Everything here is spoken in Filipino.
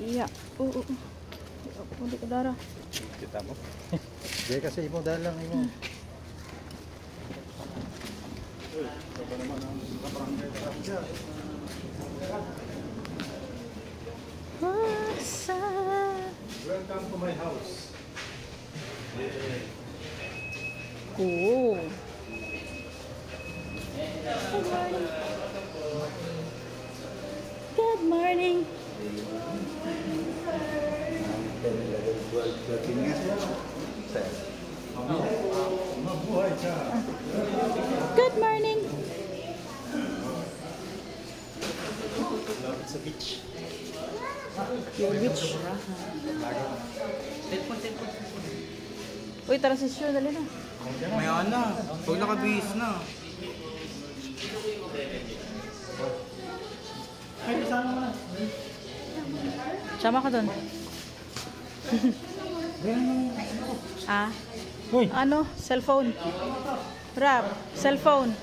Iya. Oo. Hindi ka dara. Kita mo. Hindi kasi imo dahil lang imo. Welcome to my house. Cool. Good morning. Good morning. Sa beach. Your beach. Uy, tara sa show, dali na. Maya na. Huwag nakabihis na. Sama ka doon. Ah? Uy. Ano? Cellphone. Rap. Cellphone.